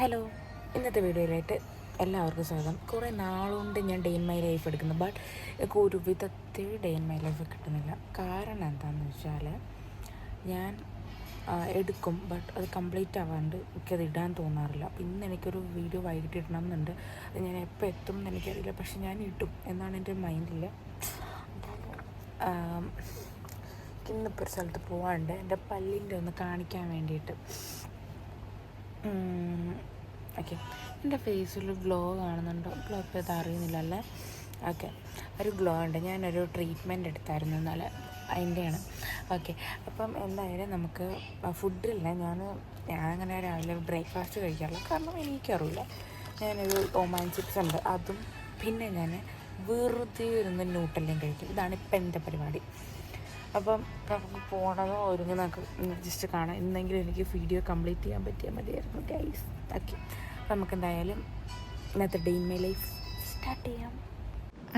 Hello, ഇന്നത്തെ വീഡിയോയിലായിട്ട് എല്ലാവർക്കും സ്വാഗതം. കുറേ നാളുകൊണ്ട് ഞാൻ ഡേ ഇൻ മൈ ലൈഫ് എടുക്കുന്നു, ബട്ട് എനിക്ക് ഒരു വിധത്തിൽ ഡേ ഇൻ മൈ ലൈഫ് കിട്ടുന്നില്ല. കാരണം എന്താണെന്ന് വെച്ചാൽ ഞാൻ എടുക്കും, ബട്ട് അത് കംപ്ലീറ്റ് ആവാണ്ട് എനിക്കത് ഇടാൻ തോന്നാറില്ല. ഇന്ന് എനിക്കൊരു വീഡിയോ വൈകിട്ട് ഇടണം എന്നുണ്ട്. അത് ഞാൻ എപ്പോൾ എത്തും എന്ന് എനിക്കറിയില്ല, പക്ഷെ ഞാൻ ഇട്ടും എന്നാണ് എൻ്റെ മൈൻഡിൽ. ഇന്നിപ്പോൾ ഒരു സ്ഥലത്ത് പോകാനുണ്ട്, എൻ്റെ പല്ലിൻ്റെ ഒന്ന് കാണിക്കാൻ വേണ്ടിയിട്ട്. ഓക്കെ, എൻ്റെ ഫേസിൽ ഗ്ലോ കാണുന്നുണ്ടോ? ഗ്ലോ ഇപ്പോൾ ഇത് അറിയുന്നില്ല അല്ലേ? ഓക്കെ, ഒരു ഗ്ലോ ഉണ്ട്. ഞാനൊരു ട്രീറ്റ്മെൻറ്റ് എടുത്തായിരുന്നു ഇന്നലെ, അതിൻ്റെയാണ്. ഓക്കെ, അപ്പം എന്തായാലും നമുക്ക് ഫുഡില്ല. ഞാൻ അങ്ങനെ രാവിലെ ബ്രേക്ക്ഫാസ്റ്റ് കഴിക്കാറില്ല, കാരണം എനിക്കറിയില്ല. ഞാനൊരു ഓമാൻ ചിപ്സ് ഉണ്ട്, അതും പിന്നെ ഞാൻ വെറുതെ ഇരുന്ന് ന്യൂട്ടെല്ലാം കഴിക്കും. ഇതാണ് ഇപ്പം എൻ്റെ പരിപാടി. അപ്പം നമുക്ക് പോകണതോ ഒരുങ്ങി നമുക്ക് ജസ്റ്റ് കാണാം. എന്തെങ്കിലും എനിക്ക് വീഡിയോ കംപ്ലീറ്റ് ചെയ്യാൻ പറ്റിയാൽ മതിയായിരുന്നു ഗൈസ്. ഓക്കെ, അപ്പം നമുക്ക് എന്തായാലും ഇന്നത്തെ day in my life start ചെയ്യാം.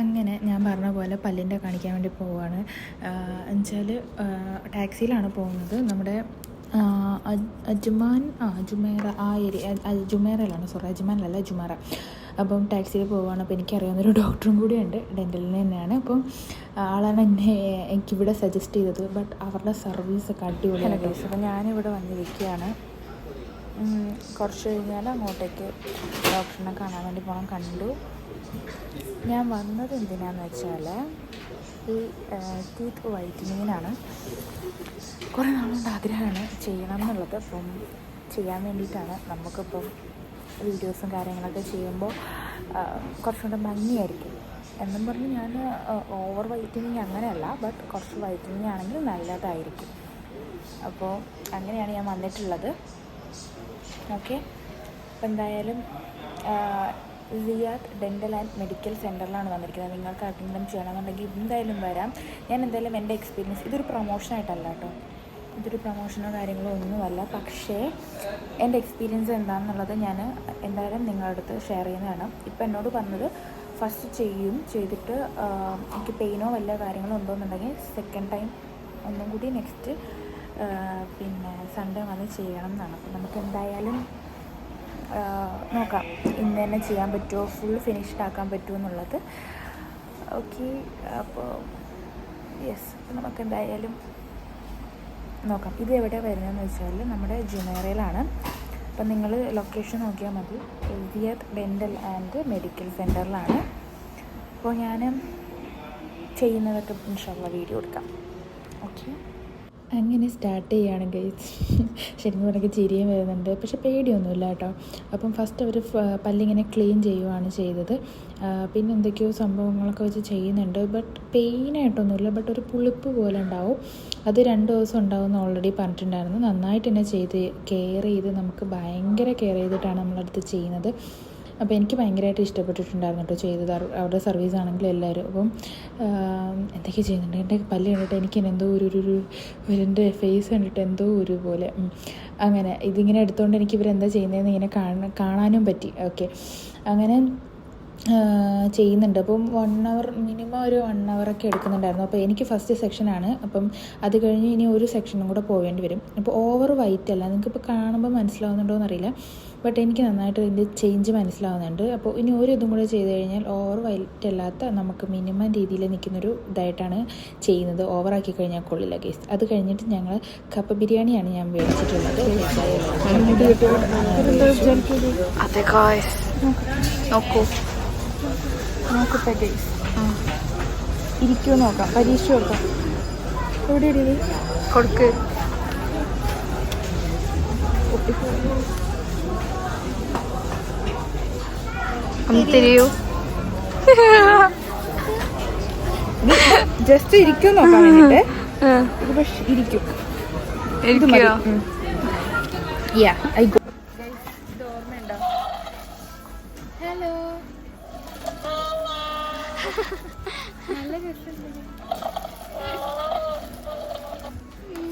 അങ്ങനെ ഞാൻ പറഞ്ഞ പോലെ പല്ലിൻ്റെ കാണിക്കാൻ വേണ്ടി പോവുകയാണ്. എന്നുവെച്ചാൽ ടാക്സിയിലാണ് പോകുന്നത്. നമ്മുടെ ജുമേറ ആ ഏരിയ, ജുമേറയിലാണ്, സോറി അജ്മാനിലല്ല, ജുമേറ. അപ്പം ടാക്സിയിൽ പോവുകയാണ്. അപ്പോൾ എനിക്കറിയാവുന്നൊരു ഡോക്ടറും കൂടിയുണ്ട്, ഡെൻ്റലിന് തന്നെയാണ്. അപ്പം ആളാണ് എനിക്കിവിടെ സജസ്റ്റ് ചെയ്തത്. ബട്ട് അവരുടെ സർവീസൊക്കെ അടിപൊളിയാണ്. അപ്പോൾ ഞാനിവിടെ വന്നിരിക്കുകയാണ്. കുറച്ച് കഴിഞ്ഞാൽ അങ്ങോട്ടേക്ക് ഡോക്ടറിനെ കാണാൻ വേണ്ടി പോകണം. കണ്ടു. ഞാൻ വന്നത് എന്തിനാന്ന് വെച്ചാൽ ഈ ടീത്ത് വൈറ്റനിങ്ങിനാണ്. കുറേ നാളുകൊണ്ട് ആഗ്രഹമാണ് ചെയ്യണം എന്നുള്ളത്. അപ്പം ചെയ്യാൻ വേണ്ടിയിട്ടാണ്. നമുക്കിപ്പം വീഡിയോസും കാര്യങ്ങളൊക്കെ ചെയ്യുമ്പോൾ കുറച്ചുകൂടെ ഭംഗിയായിരിക്കും എന്നും പറഞ്ഞ് ഞാൻ ഓവർ വൈറ്റനിങ് അങ്ങനെയല്ല, ബട്ട് കുറച്ച് വൈറ്റനിങ് ആണെങ്കിൽ നല്ലതായിരിക്കും. അപ്പോൾ അങ്ങനെയാണ് ഞാൻ വന്നിട്ടുള്ളത്. ഓക്കെ, അപ്പോൾ എന്തായാലും സിയാദ് ഡെൻ്റൽ ആൻഡ് മെഡിക്കൽ സെൻറ്ററിലാണ് വന്നിരിക്കുന്നത്. നിങ്ങൾക്ക് ആർക്കെങ്കിലും ചെയ്യണമെന്നുണ്ടെങ്കിൽ എന്തായാലും വരാം. ഞാൻ എന്തായാലും എൻ്റെ എക്സ്പീരിയൻസ്, ഇതൊരു പ്രൊമോഷനായിട്ടല്ല കേട്ടോ, ഇതൊരു പ്രൊമോഷനോ കാര്യങ്ങളോ ഒന്നുമല്ല. പക്ഷേ എൻ്റെ എക്സ്പീരിയൻസ് എന്താണെന്നുള്ളത് ഞാൻ എന്തായാലും നിങ്ങളുടെ അടുത്ത് ഷെയർ ചെയ്യുന്നതാണ്. ഇപ്പം എന്നോട് പറഞ്ഞത് ഫസ്റ്റ് ചെയ്തിട്ട് എനിക്ക് പെയിനോ വല്ല കാര്യങ്ങളോ ഉണ്ടോയെന്നുണ്ടെങ്കിൽ സെക്കൻഡ് ടൈം ഒന്നും കൂടി നെക്സ്റ്റ് പിന്നെ സൺഡേ വന്ന് ചെയ്യണം എന്നാണ്. അപ്പോൾ നമുക്ക് എന്തായാലും നോക്കാം ഇന്ന് തന്നെ ചെയ്യാൻ പറ്റുമോ, ഫുൾ ഫിനിഷ്ഡ് ആക്കാൻ പറ്റുമോ എന്നുള്ളത്. ഓക്കെ, അപ്പോൾ യെസ്, നമുക്ക് എന്തായാലും നോക്കാം. ഇത് എവിടെയാണ് വരുന്നതെന്ന് വെച്ചാൽ നമ്മുടെ ജുമേറയിലാണ്. അപ്പം നിങ്ങൾ ലൊക്കേഷൻ നോക്കിയാൽ മതി. സിയാദ് ഡെൻ്റൽ ആൻഡ് മെഡിക്കൽ സെൻറ്ററിലാണ്. അപ്പോൾ ഞാൻ ചെയ്യുന്നതൊക്കെ ഇൻഷാല്ലാ വീഡിയോ എടുക്കാം. ഓക്കെ, അങ്ങനെ സ്റ്റാർട്ട് ചെയ്യുകയാണെങ്കിൽ ശരിക്കും പറഞ്ഞാൽ ചിരിയും വരുന്നുണ്ട്, പക്ഷെ പേടിയൊന്നുമില്ല കേട്ടോ. അപ്പം ഫസ്റ്റ് അവർ പല്ലിങ്ങനെ ക്ലീൻ ചെയ്യുകയാണ് ചെയ്തത്. പിന്നെ എന്തൊക്കെയോ സംഭവങ്ങളൊക്കെ വെച്ച് ചെയ്യുന്നുണ്ട്, ബട്ട് പെയിനായിട്ടൊന്നുമില്ല. ബട്ട് ഒരു പുളിപ്പ് പോലെ ഉണ്ടാവും. അത് 2 ദിവസം ഉണ്ടാവുമെന്ന് ഓൾറെഡി പറഞ്ഞിട്ടുണ്ടായിരുന്നു. നന്നായിട്ട് തന്നെ കെയർ ചെയ്ത് നമുക്ക് ഭയങ്കര കെയർ ചെയ്തിട്ടാണ് നമ്മളടുത്ത് ചെയ്യുന്നത്. അപ്പോൾ എനിക്ക് ഭയങ്കരമായിട്ട് ഇഷ്ടപ്പെട്ടിട്ടുണ്ടായിരുന്നു കേട്ടോ ചെയ്തത്. അവരുടെ സർവീസ് ആണെങ്കിലും എല്ലാവരും. അപ്പം എന്തൊക്കെ ചെയ്യുന്നുണ്ട്, എൻ്റെ പല്ല് കണ്ടിട്ട് എനിക്ക് എന്തോ എൻ്റെ ഫേസ് കണ്ടിട്ട് എന്തോ ഒരു പോലെ അങ്ങനെ ഇതിങ്ങനെ എടുത്തുകൊണ്ട് എനിക്ക് ഇവരെന്താ ചെയ്യുന്നതെന്ന് ഇങ്ങനെ കാണാനും പറ്റി. ഓക്കെ, അങ്ങനെ ചെയ്യുന്നുണ്ട്. അപ്പം 1 hour മിനിമം ഒരു 1 hour ഒക്കെ എടുക്കുന്നുണ്ടായിരുന്നു. അപ്പോൾ എനിക്ക് ഫസ്റ്റ് സെക്ഷനാണ്. അപ്പം അത് കഴിഞ്ഞ് ഇനി ഒരു സെക്ഷനും കൂടെ പോവേണ്ടി വരും. അപ്പോൾ ഓവർ വൈറ്റ് അല്ല, നിങ്ങൾക്കിപ്പോൾ കാണുമ്പോൾ മനസ്സിലാവുന്നുണ്ടോ എന്നറിയില്ല, ബട്ട് എനിക്ക് നന്നായിട്ട് ഇതിൻ്റെ ചേഞ്ച് മനസ്സിലാവുന്നുണ്ട്. അപ്പോൾ ഇനി ഒരു ഇതും കൂടെ ചെയ്ത് കഴിഞ്ഞാൽ ഓവർ വൈറ്റ് അല്ലാത്ത നമുക്ക് മിനിമം രീതിയിൽ നിൽക്കുന്നൊരു ഇതായിട്ടാണ് ചെയ്യുന്നത്. ഓവറാക്കി കഴിഞ്ഞാൽ കൊള്ളില്ല കേസ്. അത് കഴിഞ്ഞിട്ട് ഞങ്ങൾ കപ്പ ബിരിയാണിയാണ് ഞാൻ മേടിച്ചിട്ടുള്ളത്. നോക്കട്ടെ ഗൈസ്, ഇരിക്കുമോ നോക്കാം, പരീക്ഷ കൊടുക്കാം. എവിടെ ഇടി കൊടുക്ക്. തിരിയൂ, ജസ്റ്റ് ഇരിക്കും നോക്കാൻ വേണ്ടിട്ട്. ഇത് പക്ഷെ ഇരിക്കും. ഓർമ്മയുണ്ടോ? ഹലോ, നല്ല രസമുണ്ട്.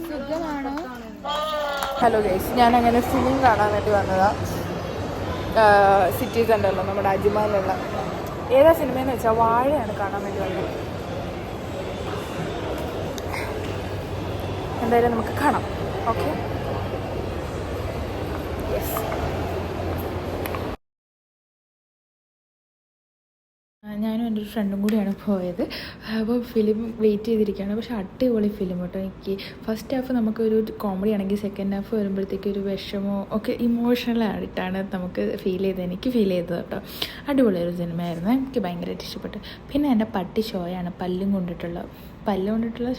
സുഖമാണോ? ഹലോ ഗൈസ്, ഞാനങ്ങനെ ഫിലിം കാണാൻ വേണ്ടി വന്നതാണ്. സിറ്റി സെൻ്ററിൽ നമ്മുടെ അജ്മാനിലുള്ള. ഏതാ സിനിമയെന്ന് വെച്ചാൽ വാഴയാണ് കാണാൻ വേണ്ടി വന്നത്. എന്തായാലും നമുക്ക് കാണാം. Okay, yes. ഞാനും എൻ്റെ ഒരു ഫ്രണ്ടും കൂടിയാണ് പോയത്. അപ്പോൾ ഫിലിം വെയിറ്റ് ചെയ്തിരിക്കുകയാണ്. പക്ഷേ അടിപൊളി ഫിലിം കേട്ടോ. എനിക്ക് ഫസ്റ്റ് ഹാഫ് നമുക്കൊരു കോമഡി ആണെങ്കിൽ സെക്കൻഡ് ഹാഫ് വരുമ്പോഴത്തേക്ക് ഒരു വിഷമോ ഒക്കെ ഇമോഷണലായിട്ടാണ് നമുക്ക് ഫീൽ ചെയ്തത്. എനിക്ക് ഫീൽ ചെയ്തത് കേട്ടോ. അടിപൊളി ഒരു സിനിമയായിരുന്നു. എനിക്ക് ഭയങ്കരമായിട്ട് ഇഷ്ടപ്പെട്ടു. പിന്നെ എൻ്റെ പട്ടി ഷോയാണ് പല്ലും കൊണ്ടിട്ടുള്ള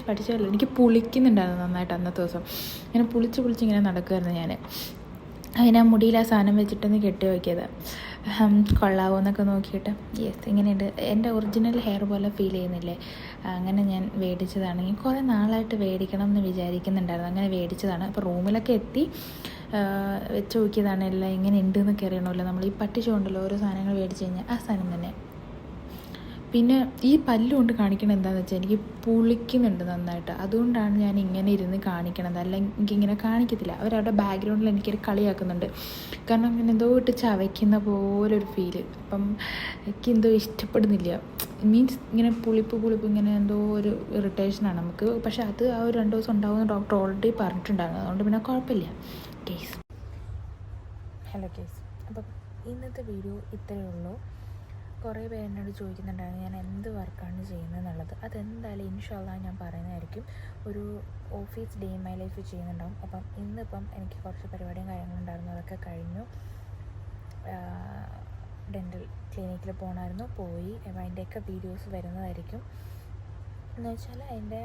പട്ടി ഷോ അല്ല, എനിക്ക് പുളിക്കുന്നുണ്ടായിരുന്നു നന്നായിട്ട് അന്നത്തെ ദിവസം. ഇങ്ങനെ പുളിച്ചിങ്ങനെ നടക്കുമായിരുന്നു ഞാൻ. അതിന് ആ മുടിയിൽ ആ സാധനം വെച്ചിട്ടൊന്ന് കെട്ടി വയ്ക്കിയത്. കൊള്ളാവോ എന്നൊക്കെ നോക്കിയിട്ട് യെസ് ഇങ്ങനെയുണ്ട്. എൻ്റെ ഒറിജിനൽ ഹെയർ പോലെ ഫീൽ ചെയ്യുന്നില്ലേ? അങ്ങനെ ഞാൻ മേടിച്ചതാണ്. ഈ കുറേ നാളായിട്ട് മേടിക്കണം എന്ന് വിചാരിക്കുന്നുണ്ടായിരുന്നു. അങ്ങനെ മേടിച്ചതാണ്. അപ്പോൾ റൂമിലൊക്കെ എത്തി വെച്ച് നോക്കിയതാണ്. എല്ലാം എങ്ങനെ ഉണ്ട് എന്നൊക്കെ അറിയണമല്ലോ. നമ്മൾ ഈ പട്ടി ഷോ ഉണ്ടല്ലോ, ഓരോ സാധനങ്ങൾ മേടിച്ച് കഴിഞ്ഞാൽ ആ സാധനം തന്നെ. പിന്നെ ഈ പല്ലുകൊണ്ട് കാണിക്കണത് എന്താണെന്ന് വെച്ചാൽ എനിക്ക് പുളിക്കുന്നുണ്ട് നന്നായിട്ട്. അതുകൊണ്ടാണ് ഞാൻ ഇങ്ങനെ ഇരുന്ന് കാണിക്കണത്. അല്ലെങ്കിൽ ഇങ്ങനെ കാണിക്കത്തില്ല. അവരവരുടെ ബാക്ക്ഗ്രൗണ്ടിൽ എനിക്കൊരു കളിയാക്കുന്നുണ്ട്. കാരണം ഇങ്ങനെ എന്തോ ഇട്ട് ചവയ്ക്കുന്ന പോലൊരു ഫീല്. അപ്പം എനിക്കെന്തോ ഇഷ്ടപ്പെടുന്നില്ല. മീൻസ് ഇങ്ങനെ പുളിപ്പ് ഇങ്ങനെ എന്തോ ഒരു ഇറിറ്റേഷനാണ് നമുക്ക്. പക്ഷേ അത് ആ ഒരു 2 ദിവസം ഉണ്ടാവുമെന്ന് ഡോക്ടർ ഓൾറെഡി പറഞ്ഞിട്ടുണ്ടായിരുന്നു. അതുകൊണ്ട് പിന്നെ കുഴപ്പമില്ല. Case hello case. അപ്പം ഇന്നത്തെ വീഡിയോ ഇത്രയേ ഉള്ളൂ. കുറേ പേര് എന്നോട് ചോദിക്കുന്നുണ്ടായിരുന്നു ഞാൻ എന്ത് വർക്കാണ് ചെയ്യുന്നത് എന്നുള്ളത്. അതെന്തായാലും ഇൻഷാല്ലാഹ് ഞാൻ പറയുന്നതായിരിക്കും. ഒരു office day in my life ചെയ്യുന്നുണ്ടാവും. അപ്പം ഇന്നിപ്പം എനിക്ക് കുറച്ച് പരിപാടിയും കാര്യങ്ങളുണ്ടായിരുന്നു. അതൊക്കെ കഴിഞ്ഞു. ഡെൻ്റൽ ക്ലിനിക്കിൽ പോയി. അപ്പം അതിൻ്റെയൊക്കെ വീഡിയോസ് വരുന്നതായിരിക്കും. എന്ന് വെച്ചാൽ അതിൻ്റെ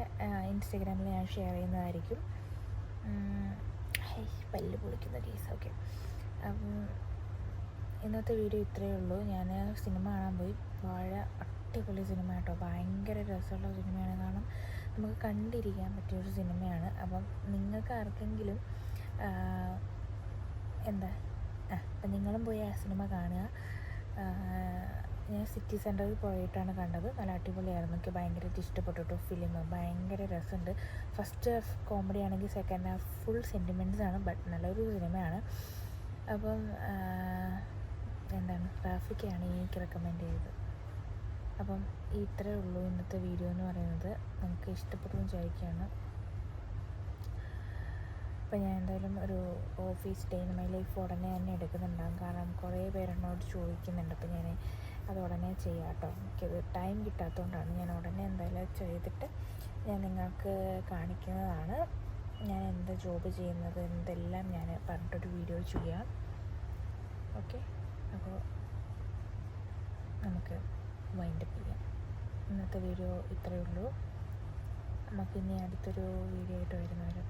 ഇൻസ്റ്റഗ്രാമിൽ ഞാൻ ഷെയർ ചെയ്യുന്നതായിരിക്കും. പല്ല് പൊളിക്കുന്ന കേസ്. ഓക്കെ, ഇന്നത്തെ വീഡിയോ ഇത്രയേ ഉള്ളൂ. ഞാൻ സിനിമ കാണാൻ പോയി. വാഴ അടിപൊളി സിനിമ കേട്ടോ. ഭയങ്കര രസമുള്ള സിനിമയാണ്. കാരണം നമുക്ക് കണ്ടിരിക്കാൻ പറ്റിയൊരു സിനിമയാണ്. അപ്പം നിങ്ങൾക്ക് ആർക്കെങ്കിലും അപ്പം നിങ്ങളും പോയി ആ സിനിമ കാണുക. ഞാൻ സിറ്റി സെൻറ്ററിൽ പോയിട്ടാണ് കണ്ടത്. നല്ല അടിപൊളിയായിരുന്നു. എനിക്ക് ഭയങ്കരമായിട്ട് ഇഷ്ടപ്പെട്ടു കേട്ടോ ഫിലിം. ഭയങ്കര രസമുണ്ട്. ഫസ്റ്റ് ഹാഫ് കോമഡി ആണെങ്കിൽ സെക്കൻഡ് ഹാഫ് ഫുൾ സെൻറ്റിമെൻറ്റ്സ് ആണ്. ബട്ട് നല്ലൊരു സിനിമയാണ്. അപ്പം റാഫിക്കാണ് എനിക്ക് റെക്കമെൻഡ് ചെയ്തത്. അപ്പം ഇത്രയേ ഉള്ളൂ ഇന്നത്തെ വീഡിയോ എന്ന് പറയുന്നത്. നിങ്ങൾക്ക് ഇഷ്ടപ്പെടുമെന്ന് വിചാരിക്കുകയാണ്. അപ്പം ഞാൻ എന്തായാലും ഒരു office day in my life ഉടനെ തന്നെ എടുക്കുന്നുണ്ടാകും. കാരണം കുറേ പേരെന്നോട് ചോദിക്കുന്നുണ്ട്. അപ്പം ഞാൻ അത് ഉടനെ ചെയ്യാം കേട്ടോ. എനിക്കത് ടൈം കിട്ടാത്തതുകൊണ്ടാണ്. ഞാൻ ഉടനെ എന്തായാലും ചെയ്തിട്ട് ഞാൻ നിങ്ങൾക്ക് കാണിക്കുന്നതാണ്. ഞാൻ എന്താ ജോബ് ചെയ്യുന്നത് എന്തെല്ലാം ഞാൻ പറഞ്ഞിട്ടൊരു വീഡിയോ ചെയ്യാം. ഓക്കെ, അപ്പോൾ നമുക്ക് വൈൻഡപ്പ് ചെയ്യാം. ഇന്നത്തെ വീഡിയോ ഇത്രയേ ഉള്ളൂ. നമുക്കിനി അടുത്തൊരു വീഡിയോ ആയിട്ട് വരുന്നവരെ